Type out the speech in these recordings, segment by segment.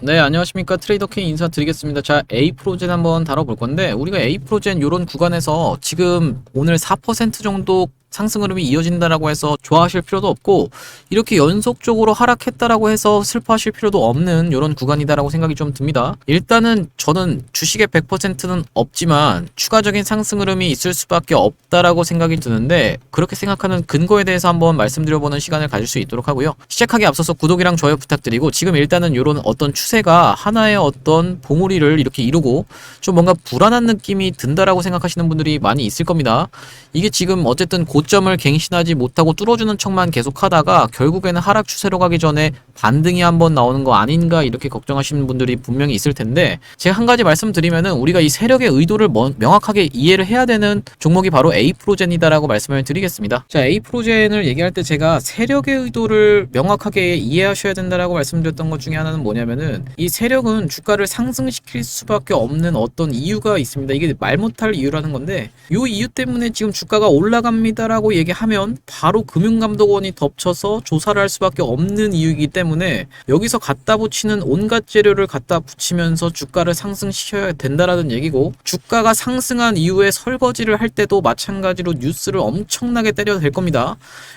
네, 안녕하십니까. 트레이더 K 인사드리겠습니다. 자, A프로젠 한번 다뤄볼 건데, 우리가 A프로젠 요런 구간에서 지금 오늘 4% 정도 상승 흐름이 이어진다라고 해서 좋아하실 필요도 없고, 이렇게 연속적으로 하락했다라고 해서 슬퍼하실 필요도 없는 요런 구간이다라고 생각이 좀 듭니다. 일단은 저는 주식의 100%는 없지만 추가적인 상승 흐름이 있을 수밖에 없다라고 생각이 드는데, 그렇게 생각하는 근거에 대해서 한번 말씀드려보는 시간을 가질 수 있도록 하고요. 시작하기 앞서서 구독이랑 좋아요 부탁드리고, 지금 일단은 요런 어떤 추세가 하나의 어떤 봉우리를 이렇게 이루고 좀 뭔가 불안한 느낌이 든다라고 생각하시는 분들이 많이 있을 겁니다. 이게 지금 어쨌든 고점을 갱신하지 못하고 뚫어주는 척만 계속하다가 결국에는 하락 추세로 가기 전에 반등이 한번 나오는 거 아닌가, 이렇게 걱정하시는 분들이 분명히 있을 텐데, 제가 한 가지 말씀드리면은 우리가 이 세력의 의도를 명확하게 이해를 해야 되는 종목이 바로 A프로젠이다라고 말씀을 드리겠습니다. 자, A프로젠을 얘기할 때 제가 세력의 의도를 명확하게 이해하셔야 된다라고 말씀드렸던 것 중에 하나는 뭐냐면은, 이 세력은 주가를 상승시킬 수밖에 없는 어떤 이유가 있습니다. 이게 말 못할 이유라는 건데, 이 이유 때문에 지금 주가가 올라갑니다라고 얘기하면 바로 금융감독원이 덮쳐서 조사를 할 수밖에 없는 이유이기 때문에, 여기서 갖다 붙이는 온갖 재료를 갖다 붙이면서 주가를 상승시켜야 된다라는 얘기고, 주가가 상승한 이후에 설거지를 할 때도 마찬가지로 뉴스를 엄청나게 때려도 될 겁니다.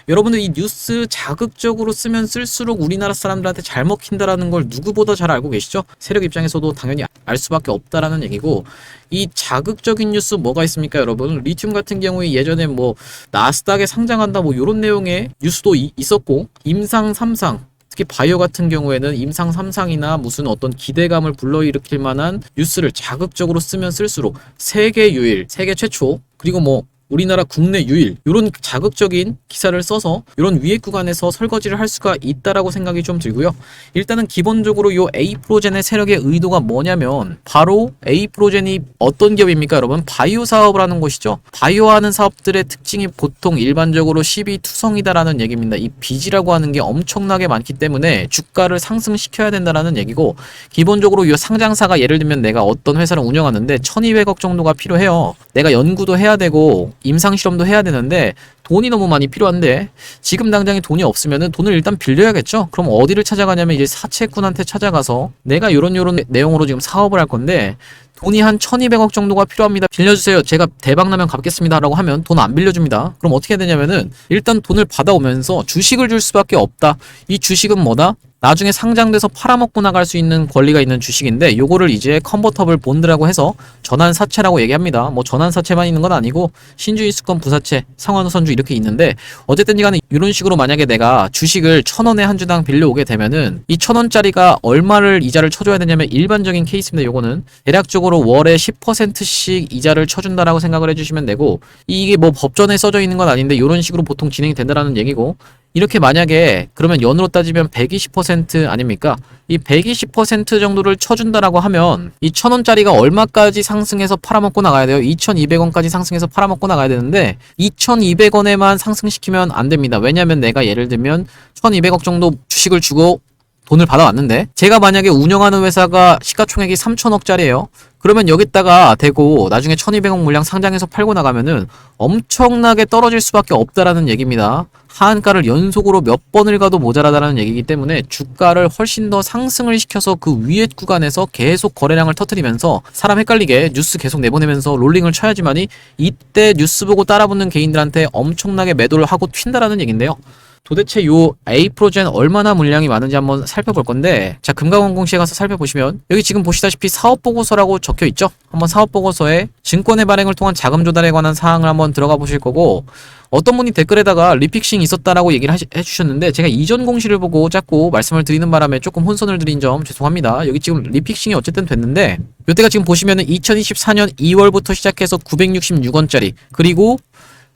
여러분들 이 뉴스 자극적으로 쓰면 쓸수록 우리나라 사람들한테 잘 먹힌다라는 걸 누구보다 잘 알고 계시죠? 세력 입장에서도 당연히 알 수밖에 없다라는 얘기고, 이 자극적인 뉴스 뭐가 있습니까, 여러분? 리튬 같은 경우에 예전에 뭐 나스닥에 상장한다 뭐 요런 내용의 뉴스도 있었고, 임상 3상, 특히 바이오 같은 경우에는 임상 3상이나 무슨 어떤 기대감을 불러일으킬 만한 뉴스를 자극적으로 쓰면 쓸수록 세계 유일, 세계 최초, 그리고 뭐 우리나라 국내 유일, 이런 자극적인 기사를 써서 이런 위에 구간에서 설거지를 할 수가 있다라고 생각이 좀 들고요. 일단은 기본적으로 이 A프로젠의 세력의 의도가 뭐냐면, 바로 A프로젠이 어떤 기업입니까, 여러분? 바이오 사업을 하는 곳이죠. 바이오 하는 사업들의 특징이 보통 일반적으로 시비투성이다라는 얘기입니다. 이 빚이라고 하는 게 엄청나게 많기 때문에 주가를 상승시켜야 된다라는 얘기고, 기본적으로 이 상장사가 예를 들면 내가 어떤 회사를 운영하는데 1200억 정도가 필요해요. 내가 연구도 해야 되고 임상실험도 해야 되는데 돈이 너무 많이 필요한데, 지금 당장에 돈이 없으면은 돈을 일단 빌려야겠죠. 그럼 어디를 찾아가냐면 이제 사채꾼한테 찾아가서 내가 요런 내용으로 지금 사업을 할 건데 돈이 한 1200억 정도가 필요합니다. 빌려주세요. 제가 대박나면 갚겠습니다. 라고 하면 돈 안 빌려줍니다. 그럼 어떻게 해야 되냐면은, 일단 돈을 받아오면서 주식을 줄 수밖에 없다. 이 주식은 뭐다? 나중에 상장돼서 팔아먹고 나갈 수 있는 권리가 있는 주식인데, 요거를 이제 컨버터블 본드라고 해서 전환사채라고 얘기합니다. 뭐 전환사채만 있는 건 아니고 신주인수권 부사채, 상환선주 이렇게 있는데, 어쨌든 간에 이런 식으로 만약에 내가 주식을 1000원에 한 주당 빌려오게 되면은 이 1000원짜리가 얼마를 이자를 쳐줘야 되냐면, 일반적인 케이스입니다. 요거는 대략적으로 월에 10%씩 이자를 쳐준다라고 생각을 해주시면 되고, 이게 뭐 법전에 써져 있는 건 아닌데 이런 식으로 보통 진행이 된다라는 얘기고, 이렇게 만약에 그러면 연으로 따지면 120% 아닙니까? 이 120% 정도를 쳐준다라고 하면 이 1000원짜리가 얼마까지 상승해서 팔아먹고 나가야 돼요? 2200원까지 상승해서 팔아먹고 나가야 되는데, 2200원에만 상승시키면 안 됩니다. 왜냐면 내가 예를 들면 1200억 정도 주식을 주고 돈을 받아왔는데, 제가 만약에 운영하는 회사가 시가총액이 3000억짜리예요. 그러면 여기다가 대고 나중에 1200억 물량 상장해서 팔고 나가면은 엄청나게 떨어질 수밖에 없다라는 얘기입니다. 하한가를 연속으로 몇 번을 가도 모자라다라는 얘기이기 때문에 주가를 훨씬 더 상승을 시켜서 그 위에 구간에서 계속 거래량을 터뜨리면서 사람 헷갈리게 뉴스 계속 내보내면서 롤링을 쳐야지만이 이때 뉴스 보고 따라붙는 개인들한테 엄청나게 매도를 하고 튄다라는 얘기인데요. 도대체 요 A프로젠 얼마나 물량이 많은지 한번 살펴볼 건데, 자, 금강원공시에 가서 살펴보시면 여기 지금 보시다시피 사업보고서라고 적혀 있죠. 한번 사업보고서에 증권의 발행을 통한 자금 조달에 관한 사항을 한번 들어가 보실 거고, 어떤 분이 댓글에다가 리픽싱 있었다라고 얘기를 해주셨는데, 제가 이전 공시를 보고 자꾸 말씀을 드리는 바람에 조금 혼선을 드린 점 죄송합니다. 여기 지금 리픽싱이 어쨌든 됐는데, 요때가 지금 보시면은 2024년 2월부터 시작해서 966원짜리, 그리고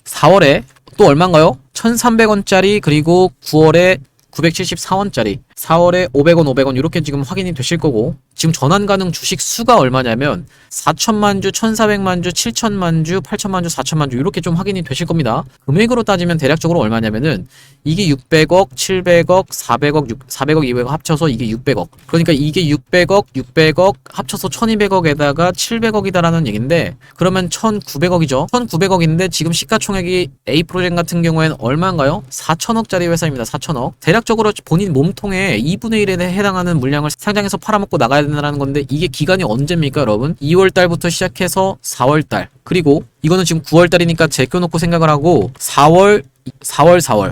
4월에 또 얼마인가요? 1300원짜리, 그리고 9월에 974원짜리, 4월에 500원, 500원 이렇게 지금 확인이 되실 거고, 지금 전환 가능 주식 수가 얼마냐면 4천만 주, 1,400만 주, 7천만 주, 8천만 주, 4천만 주 이렇게 좀 확인이 되실 겁니다. 금액으로 따지면 대략적으로 얼마냐면은 이게 600억, 700억, 400억, 400억, 200억 합쳐서 이게 600억. 그러니까 이게 600억, 600억 합쳐서 1200억에다가 700억이다라는 얘긴데, 그러면 1900억이죠. 1900억인데 지금 시가총액이 A프로젠 같은 경우에는 얼마인가요? 4천억짜리 회사입니다. 4천억. 대략적으로 본인 몸통에 중에 2분의 1에 해당하는 물량을 상장해서 팔아먹고 나가야 된다는 건데 이게 기간이 언제입니까 여러분? 2월달부터 시작해서 4월달, 그리고 이거는 지금 9월달이니까 제껴놓고 생각을 하고 4월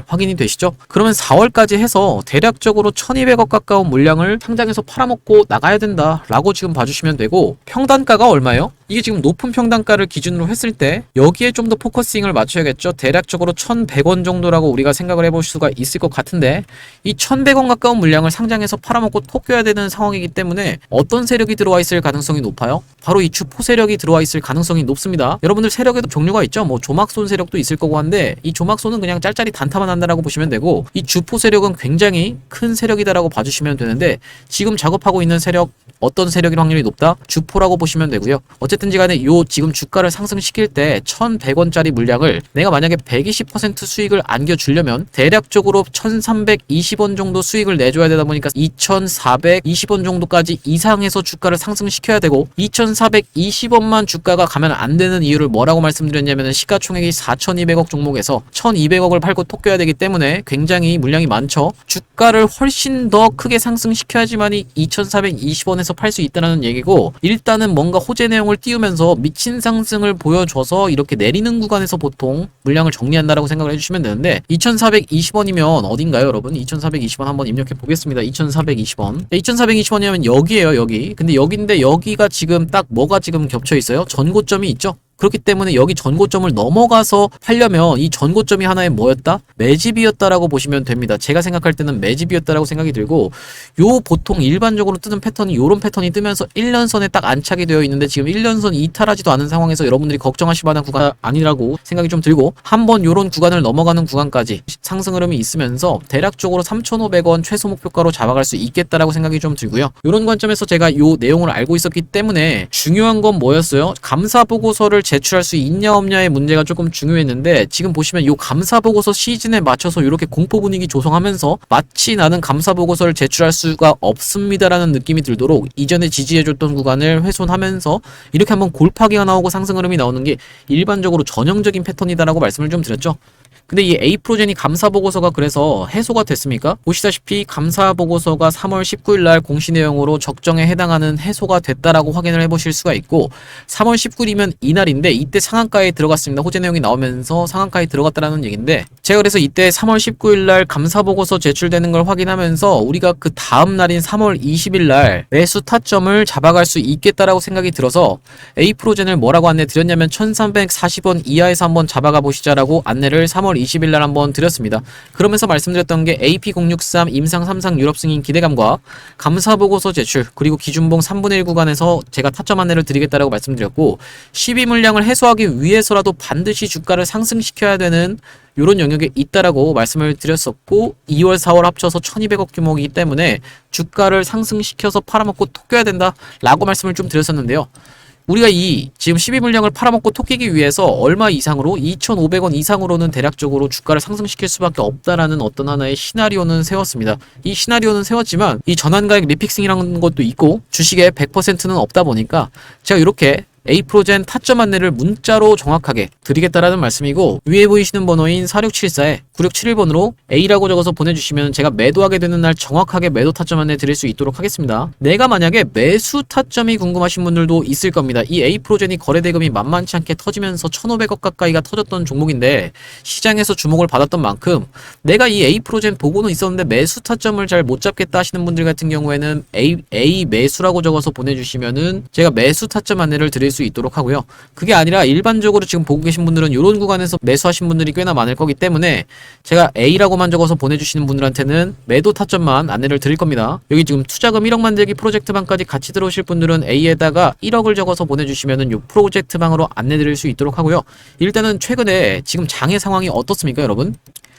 확인이 되시죠? 그러면 4월까지 해서 대략적으로 1200억 가까운 물량을 상장해서 팔아먹고 나가야 된다라고 지금 봐주시면 되고, 평단가가 얼마예요? 이게 지금 높은 평단가를 기준으로 했을 때 여기에 좀 더 포커싱을 맞춰야겠죠. 대략적으로 1100원 정도라고 우리가 생각을 해볼 수가 있을 것 같은데, 이 1100원 가까운 물량을 상장해서 팔아먹고 톡껴야 되는 상황이기 때문에 어떤 세력이 들어와 있을 가능성이 높아요? 바로 이 주포 세력이 들어와 있을 가능성이 높습니다. 여러분들 세력에도 종류가 있죠. 뭐 조막손 세력도 있을 거고 한데, 이 조막손은 그냥 짤짤이 단타만 한다라고 보시면 되고, 이 주포 세력은 굉장히 큰 세력이다라고 봐주시면 되는데, 지금 작업하고 있는 세력, 어떤 세력일 확률이 높다? 주포라고 보시면 되고요. 어쨌든지 간에 요 지금 주가를 상승시킬 때 1100원짜리 물량을 내가 만약에 120% 수익을 안겨주려면 대략적으로 1320원 정도 수익을 내줘야 되다 보니까 2420원 정도까지 이상해서 주가를 상승시켜야 되고, 2420원만 주가가 가면 안 되는 이유를 뭐라고 말씀드렸냐면, 시가총액이 4200억 종목에서 1200억을 팔고 톡껴야 되기 때문에 굉장히 물량이 많죠. 주가를 훨씬 더 크게 상승시켜야지만이 2420원에서 팔 수 있다는 얘기고, 일단은 뭔가 호재 내용을 띄우면서 미친 상승을 보여줘서 이렇게 내리는 구간에서 보통 물량을 정리한다라고 생각을 해주시면 되는데, 2420원이면 어딘가요 여러분? 2420원 한번 입력해 보겠습니다. 2420원. 2420원이면 여기에요, 여기. 근데 여기인데 여기가 지금 딱 뭐가 지금 겹쳐 있어요? 전고점이 있죠? 그렇기 때문에 여기 전고점을 넘어가서 팔려면 이 전고점이 하나의 뭐였다? 매집이었다라고 보시면 됩니다. 제가 생각할 때는 매집이었다라고 생각이 들고, 요 보통 일반적으로 뜨는 패턴이 요런 패턴이 뜨면서 1년선에 딱 안착이 되어 있는데, 지금 1년선 이탈하지도 않은 상황에서 여러분들이 걱정하실 만한 구간 아니라고 생각이 좀 들고, 한번 요런 구간을 넘어가는 구간까지 상승 흐름이 있으면서 대략적으로 3,500원 최소 목표가로 잡아갈 수 있겠다라고 생각이 좀 들고요. 요런 관점에서 제가 요 내용을 알고 있었기 때문에 중요한 건 뭐였어요? 감사 보고서를 제출할 수 있냐 없냐의 문제가 조금 중요했는데, 지금 보시면 요 감사보고서 시즌에 맞춰서 이렇게 공포 분위기 조성하면서 마치 나는 감사보고서를 제출할 수가 없습니다라는 느낌이 들도록 이전에 지지해줬던 구간을 훼손하면서 이렇게 한번 골파기가 나오고 상승 흐름이 나오는 게 일반적으로 전형적인 패턴이다라고 말씀을 좀 드렸죠. 근데 이 에이프로젠이 감사보고서가 그래서 해소가 됐습니까? 보시다시피 감사보고서가 3월 19일 날 공시 내용으로 적정에 해당하는 해소가 됐다라고 확인을 해보실 수가 있고, 3월 19일이면 이날인데 이때 상한가에 들어갔습니다. 호재 내용이 나오면서 상한가에 들어갔다라는 얘기인데, 제가 그래서 이때 3월 19일 날 감사보고서 제출되는 걸 확인하면서 우리가 그 다음 날인 3월 20일 날 매수 타점을 잡아갈 수 있겠다라고 생각이 들어서 에이프로젠을 뭐라고 안내 드렸냐면 1340원 이하에서 한번 잡아가 보시자라고 안내를 3월 20일 날 한번 드렸습니다. 그러면서 말씀드렸던 게 AP063 임상 3상 유럽 승인 기대감과 감사보고서 제출, 그리고 기준봉 3분의 1 구간에서 제가 타점 안내를 드리겠다라고 말씀드렸고, 12 물량을 해소하기 위해서라도 반드시 주가를 상승시켜야 되는 요런 영역에 있다라고 말씀을 드렸었고, 2월 4월 합쳐서 1200억 규모이기 때문에 주가를 상승시켜서 팔아먹고 톡껴야 된다라고 말씀을 좀 드렸었는데요. 우리가 이 지금 12 물량을 팔아먹고 톡끼기 위해서 얼마 이상으로 2,500원 이상으로는 대략적으로 주가를 상승시킬 수밖에 없다라는 어떤 하나의 시나리오는 세웠습니다. 이 시나리오는 세웠지만 이 전환가액 리픽싱이라는 것도 있고 주식의 100%는 없다 보니까 제가 이렇게 에이프로젠 타점 안내를 문자로 정확하게 드리겠다라는 말씀이고, 위에 보이시는 번호인 4674에 9671번으로 A라고 적어서 보내주시면 제가 매도하게 되는 날 정확하게 매도 타점 안내 드릴 수 있도록 하겠습니다. 내가 만약에 매수 타점이 궁금하신 분들도 있을 겁니다. 이 에이프로젠이 거래대금이 만만치 않게 터지면서 1,500억 가까이가 터졌던 종목인데, 시장에서 주목을 받았던 만큼 내가 이 에이프로젠 보고는 있었는데 매수 타점을 잘 못 잡겠다 하시는 분들 같은 경우에는 A 매수라고 적어서 보내주시면은 제가 매수 타점 안내를 드릴 수 있도록 하고요. 그게 아니라 일반적으로 지금 보고 계신 분들은 이런 구간에서 매수하신 분들이 꽤나 많을 거기 때문에 제가 A라고만 적어서 보내주시는 분들한테는 매도 타점만 안내를 드릴 겁니다. 여기 지금 투자금 1억 만들기 프로젝트방까지 같이 들어오실 분들은 A에다가 1억을 적어서 보내주시면은 요 프로젝트방으로 안내 드릴 수 있도록 하고요. 일단은 최근에 지금 장의 상황이 어떻습니까 여러분?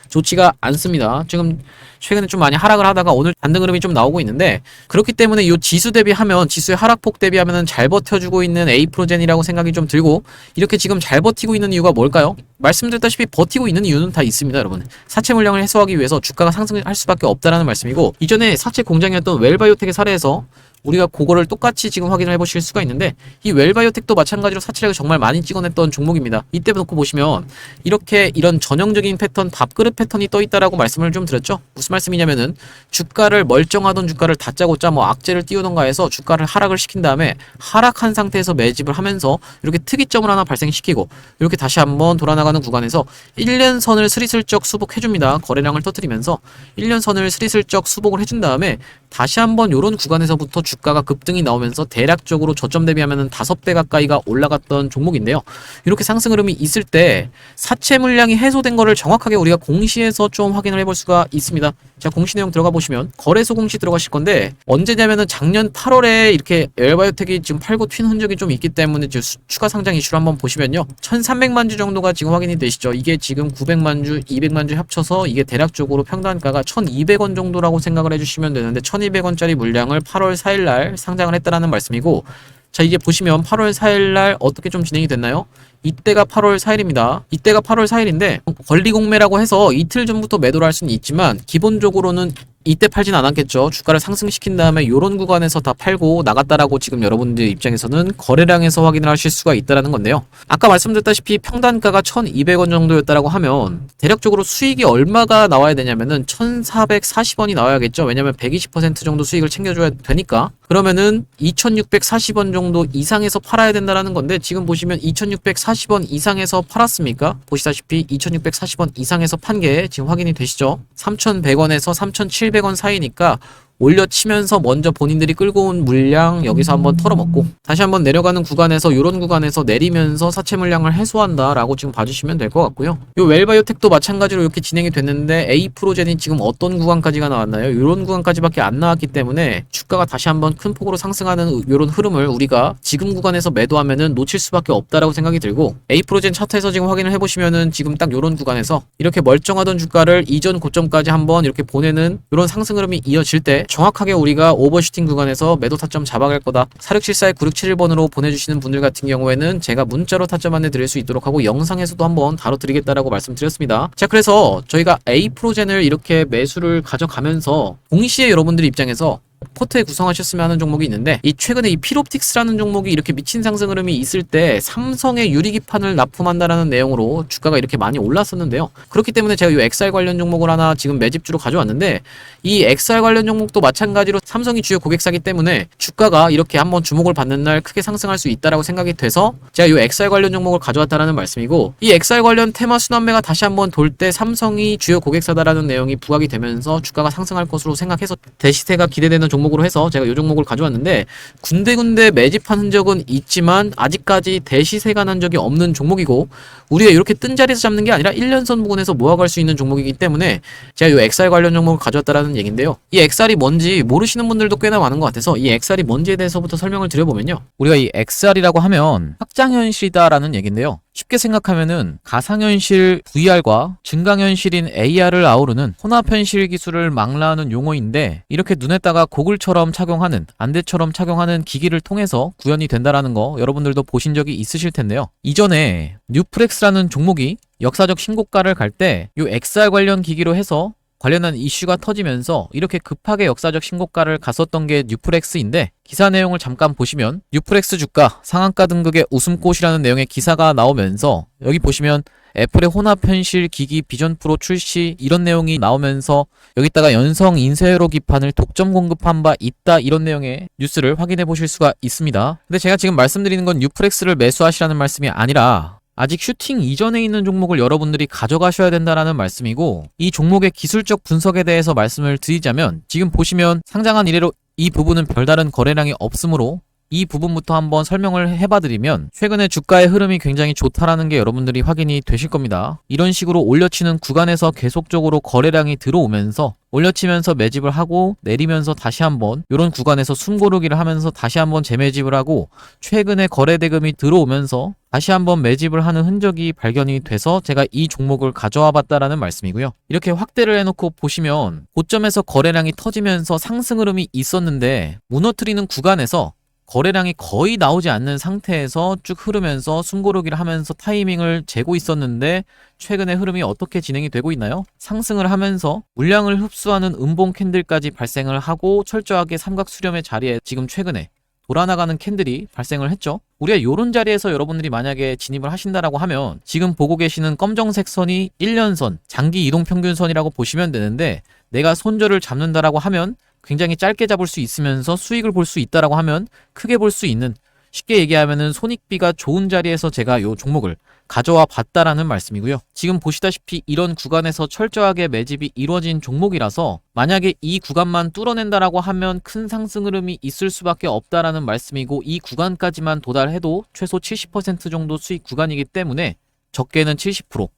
좋지가 않습니다. 지금 최근에 좀 많이 하락을 하다가 오늘 반등 흐름이 좀 나오고 있는데, 그렇기 때문에 이 지수 대비하면, 지수의 하락폭 대비하면 잘 버텨주고 있는 에이프로젠이라고 생각이 좀 들고, 이렇게 지금 잘 버티고 있는 이유가 뭘까요? 말씀드렸다시피 버티고 있는 이유는 다 있습니다 여러분. 사채 물량을 해소하기 위해서 주가가 상승할 수밖에 없다라는 말씀이고, 이전에 사채 공장이었던 웰바이오텍의 사례에서 우리가 그거를 똑같이 지금 확인을 해보실 수가 있는데, 이 웰바이오텍도 마찬가지로 사치력을 정말 많이 찍어냈던 종목입니다. 이때 놓고 보시면 이렇게 이런 전형적인 패턴, 밥그릇 패턴이 떠 있다라고 말씀을 좀 드렸죠. 무슨 말씀이냐면은 주가를 멀쩡하던 주가를 다짜고짜 뭐 악재를 띄우던가 해서 주가를 하락을 시킨 다음에 하락한 상태에서 매집을 하면서 이렇게 특이점을 하나 발생시키고 이렇게 다시 한번 돌아나가는 구간에서 1년선을 스리슬쩍 수복해줍니다. 거래량을 터뜨리면서 1년선을 스리슬쩍 수복을 해준 다음에 다시 한번 이런 구간에서부터 주가가 급등이 나오면서 대략적으로 저점 대비하면 5배 가까이가 올라갔던 종목인데요. 이렇게 상승 흐름이 있을 때 사채 물량이 해소된 거를 정확하게 우리가 공시에서 좀 확인을 해볼 수가 있습니다. 자, 공시 내용 들어가 보시면 거래소 공시 들어가실 건데, 언제냐면은 작년 8월에 이렇게 웰바이오텍이 지금 팔고 튄 흔적이 좀 있기 때문에 지금 추가 상장 이슈를 한번 보시면요, 1300만 주 정도가 지금 확인이 되시죠. 이게 지금 900만 주, 200만 주 합쳐서 이게 대략적으로 평단가가 1200원 정도라고 생각을 해주시면 되는데, 1200원짜리 물량을 8월 4일날 상장을 했다라는 말씀이고, 자, 이게 보시면 8월 4일날 어떻게 좀 진행이 됐나요? 이때가 8월 4일입니다. 이때가 8월 4일인데 권리공매라고 해서 이틀 전부터 매도를 할 수는 있지만 기본적으로는 이때 팔진 않았겠죠. 주가를 상승시킨 다음에 요런 구간에서 다 팔고 나갔다라고 지금 여러분들 입장에서는 거래량에서 확인을 하실 수가 있다라는 건데요. 아까 말씀드렸다시피 평단가가 1200원 정도였다라고 하면 대략적으로 수익이 얼마가 나와야 되냐면은 1440원이 나와야겠죠. 왜냐면 120% 정도 수익을 챙겨줘야 되니까. 그러면은 2640원 정도 이상에서 팔아야 된다라는 건데, 지금 보시면 2640원 이상에서 팔았습니까? 보시다시피 2640원 이상에서 판 게 지금 확인이 되시죠? 3100원에서 3700원 사이니까 올려치면서 먼저 본인들이 끌고 온 물량 여기서 한번 털어먹고 다시 한번 내려가는 구간에서 이런 구간에서 내리면서 사채 물량을 해소한다라고 지금 봐주시면 될 것 같고요. 요 웰바이오텍도 마찬가지로 이렇게 진행이 됐는데 A프로젠이 지금 어떤 구간까지가 나왔나요? 이런 구간까지밖에 안 나왔기 때문에 주가가 다시 한번 큰 폭으로 상승하는 이런 흐름을 우리가 지금 구간에서 매도하면은 놓칠 수밖에 없다라고 생각이 들고, A프로젠 차트에서 지금 확인을 해보시면은 지금 딱 이런 구간에서 이렇게 멀쩡하던 주가를 이전 고점까지 한번 이렇게 보내는 이런 상승 흐름이 이어질 때 정확하게 우리가 오버슈팅 구간에서 매도 타점 잡아갈 거다, 4674-9671번으로 보내주시는 분들 같은 경우에는 제가 문자로 타점 안내 드릴 수 있도록 하고 영상에서도 한번 다뤄드리겠다라고 말씀드렸습니다. 자, 그래서 저희가 A프로젠을 이렇게 매수를 가져가면서 동시에 여러분들 입장에서 포트에 구성하셨으면 하는 종목이 있는데, 이 최근에 이 필옵틱스라는 종목이 이렇게 미친 상승 흐름이 있을 때 삼성의 유리기판을 납품한다라는 내용으로 주가가 이렇게 많이 올랐었는데요. 그렇기 때문에 제가 이 XR 관련 종목을 하나 지금 매집주로 가져왔는데, 이 XR 관련 종목도 마찬가지로 삼성이 주요 고객사기 때문에 주가가 이렇게 한번 주목을 받는 날 크게 상승할 수 있다라고 생각이 돼서 제가 이 XR 관련 종목을 가져왔다라는 말씀이고, 이 XR 관련 테마 순환매가 다시 한번 돌 때 삼성이 주요 고객사다라는 내용이 부각이 되면서 주가가 상승할 것으로 생각해서 대시세가 기대되는 종목으로 해서 제가 이 종목을 가져왔는데, 군데군데 매집한 흔적은 있지만 아직까지 대시세가 난 적이 없는 종목이고, 우리가 이렇게 뜬 자리에서 잡는 게 아니라 1년선 부근에서 모아갈 수 있는 종목이기 때문에 제가 이 XR 관련 종목을 가져왔다라는 얘기인데요. 이 XR이 뭔지 모르시는 분들도 꽤나 많은 것 같아서 이 XR이 뭔지에 대해서부터 설명을 드려보면요, 우리가 이 XR이라고 하면 확장현실이다라는 얘기인데요. 쉽게 생각하면은 가상현실 VR과 증강현실인 AR을 아우르는 혼합현실 기술을 망라하는 용어인데, 이렇게 눈에다가 고글처럼 착용하는, 안대처럼 착용하는 기기를 통해서 구현이 된다라는 거 여러분들도 보신 적이 있으실 텐데요. 이전에 뉴프렉스라는 종목이 역사적 신고가를 갈 때 이 XR 관련 기기로 해서 관련한 이슈가 터지면서 이렇게 급하게 역사적 신고가를 갔었던 게 뉴프렉스인데, 기사 내용을 잠깐 보시면 뉴프렉스 주가 상한가 등극의 웃음꽃이라는 내용의 기사가 나오면서 여기 보시면 애플의 혼합현실 기기 비전 프로 출시 이런 내용이 나오면서 여기다가 연성 인쇄로 기판을 독점 공급한 바 있다 이런 내용의 뉴스를 확인해 보실 수가 있습니다. 근데 제가 지금 말씀드리는 건 뉴프렉스를 매수하시라는 말씀이 아니라 아직 슈팅 이전에 있는 종목을 여러분들이 가져가셔야 된다라는 말씀이고, 이 종목의 기술적 분석에 대해서 말씀을 드리자면 지금 보시면 상장한 이래로 이 부분은 별다른 거래량이 없으므로 이 부분부터 한번 설명을 해봐드리면, 최근에 주가의 흐름이 굉장히 좋다라는 게 여러분들이 확인이 되실 겁니다. 이런 식으로 올려치는 구간에서 계속적으로 거래량이 들어오면서 올려치면서 매집을 하고 내리면서 다시 한번 이런 구간에서 숨고르기를 하면서 다시 한번 재매집을 하고 최근에 거래 대금이 들어오면서 다시 한번 매집을 하는 흔적이 발견이 돼서 제가 이 종목을 가져와 봤다라는 말씀이고요. 이렇게 확대를 해놓고 보시면 고점에서 거래량이 터지면서 상승 흐름이 있었는데 무너뜨리는 구간에서 거래량이 거의 나오지 않는 상태에서 쭉 흐르면서 숨고르기를 하면서 타이밍을 재고 있었는데 최근에 흐름이 어떻게 진행이 되고 있나요? 상승을 하면서 물량을 흡수하는 음봉 캔들까지 발생을 하고 철저하게 삼각 수렴의 자리에 지금 최근에 돌아나가는 캔들이 발생을 했죠. 우리가 이런 자리에서 여러분들이 만약에 진입을 하신다라고 하면 지금 보고 계시는 검정색 선이 1년선, 장기 이동평균선이라고 보시면 되는데 내가 손절을 잡는다라고 하면 굉장히 짧게 잡을 수 있으면서 수익을 볼 수 있다라고 하면 크게 볼 수 있는, 쉽게 얘기하면은 손익비가 좋은 자리에서 제가 이 종목을 가져와 봤다라는 말씀이고요. 지금 보시다시피 이런 구간에서 철저하게 매집이 이루어진 종목이라서 만약에 이 구간만 뚫어낸다라고 하면 큰 상승 흐름이 있을 수밖에 없다라는 말씀이고, 이 구간까지만 도달해도 최소 70% 정도 수익 구간이기 때문에 적게는 70%,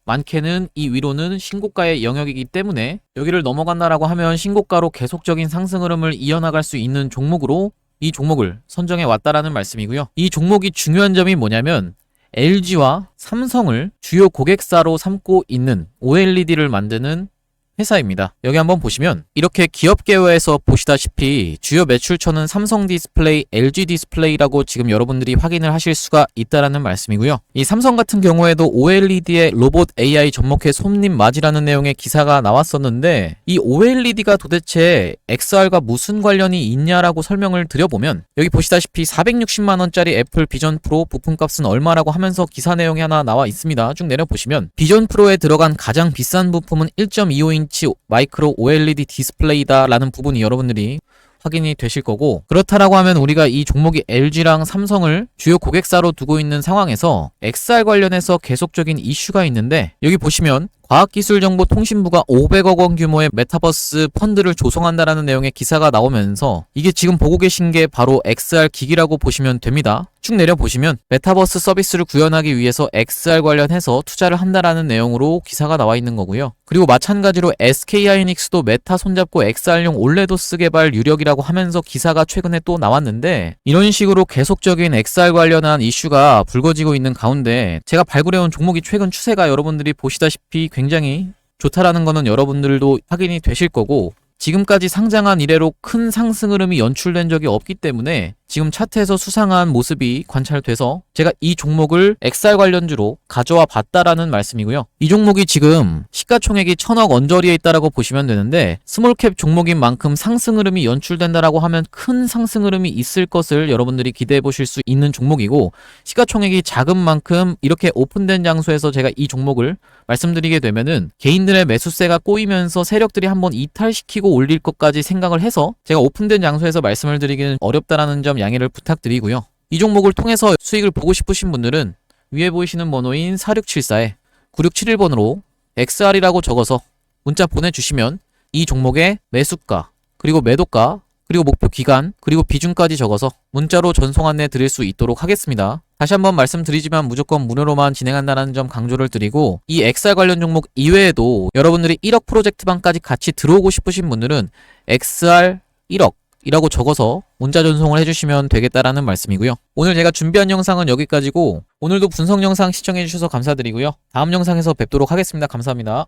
많게는 이 위로는 신고가의 영역이기 때문에 여기를 넘어간다라고 하면 신고가로 계속적인 상승 흐름을 이어나갈 수 있는 종목으로 이 종목을 선정해 왔다라는 말씀이고요. 이 종목이 중요한 점이 뭐냐면 LG와 삼성을 주요 고객사로 삼고 있는 OLED를 만드는 회사입니다. 여기 한번 보시면 이렇게 기업계열에서 보시다시피 주요 매출처는 삼성 디스플레이, LG 디스플레이라고 지금 여러분들이 확인을 하실 수가 있다라는 말씀이고요. 이 삼성 같은 경우에도 OLED의 로봇 AI 접목해 손님 맞이라는 내용의 기사가 나왔었는데 이 OLED가 도대체 XR과 무슨 관련이 있냐라고 설명을 드려보면 여기 보시다시피 460만원짜리 애플 비전 프로 부품값은 얼마라고 하면서 기사 내용이 하나 나와 있습니다. 쭉 내려보시면 비전 프로에 들어간 가장 비싼 부품은 1.25인치 마이크로 OLED 디스플레이다라는 부분이 여러분들이 확인이 되실 거고, 그렇다라고 하면 우리가 이 종목이 LG랑 삼성을 주요 고객사로 두고 있는 상황에서 XR 관련해서 계속적인 이슈가 있는데 여기 보시면 과학기술정보통신부가 500억 원 규모의 메타버스 펀드를 조성한다라는 내용의 기사가 나오면서 이게 지금 보고 계신 게 바로 XR 기기라고 보시면 됩니다. 쭉 내려보시면 메타버스 서비스를 구현하기 위해서 XR 관련해서 투자를 한다라는 내용으로 기사가 나와 있는 거고요. 그리고 마찬가지로 SK하이닉스도 메타 손잡고 XR용 올레도스 개발 유력이라고 하면서 기사가 최근에 또 나왔는데 이런 식으로 계속적인 XR 관련한 이슈가 불거지고 있는 가운데 제가 발굴해온 종목이 최근 추세가 여러분들이 보시다시피 굉장히 좋다라는 거는 여러분들도 확인이 되실 거고, 지금까지 상장한 이래로 큰 상승 흐름이 연출된 적이 없기 때문에 지금 차트에서 수상한 모습이 관찰돼서 제가 이 종목을 XR 관련주로 가져와 봤다라는 말씀이고요. 이 종목이 지금 시가총액이 1000억 언저리에 있다라고 보시면 되는데 스몰캡 종목인 만큼 상승 흐름이 연출된다라고 하면 큰 상승 흐름이 있을 것을 여러분들이 기대해 보실 수 있는 종목이고, 시가총액이 작은 만큼 이렇게 오픈된 장소에서 제가 이 종목을 말씀드리게 되면은 개인들의 매수세가 꼬이면서 세력들이 한번 이탈시키고 올릴 것까지 생각을 해서 제가 오픈된 장소에서 말씀을 드리기는 어렵다라는 점 양해를 부탁드리고요. 이 종목을 통해서 수익을 보고 싶으신 분들은 위에 보이시는 번호인 4674에 9671번으로 XR이라고 적어서 문자 보내주시면 이 종목의 매수가, 그리고 매도가, 그리고 목표 기간, 그리고 비중까지 적어서 문자로 전송 안내 드릴 수 있도록 하겠습니다. 다시 한번 말씀드리지만 무조건 무료로만 진행한다는 점 강조를 드리고, 이 XR 관련 종목 이외에도 여러분들이 1억 프로젝트방까지 같이 들어오고 싶으신 분들은 XR 1억 이라고 적어서 문자 전송을 해주시면 되겠다라는 말씀이고요. 오늘 제가 준비한 영상은 여기까지고 오늘도 분석 영상 시청해주셔서 감사드리고요. 다음 영상에서 뵙도록 하겠습니다. 감사합니다.